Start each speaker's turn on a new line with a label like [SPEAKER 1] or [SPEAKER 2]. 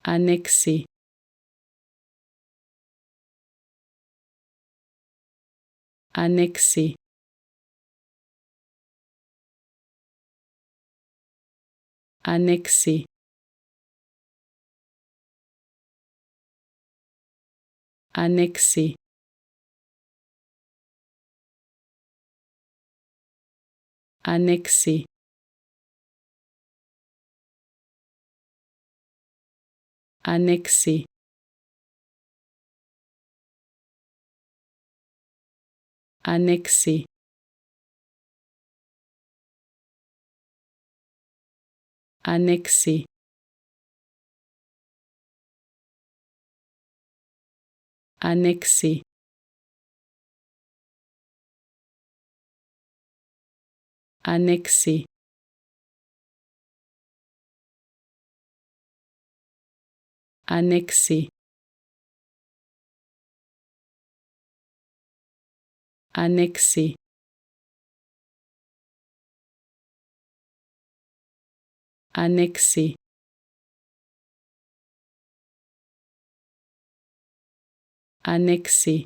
[SPEAKER 1] annexé, annexé, annexé, annexé, annexé, annexé, annexé, annexé, annexé, annexé, annexé, annexé, annexé, annexé, annexé.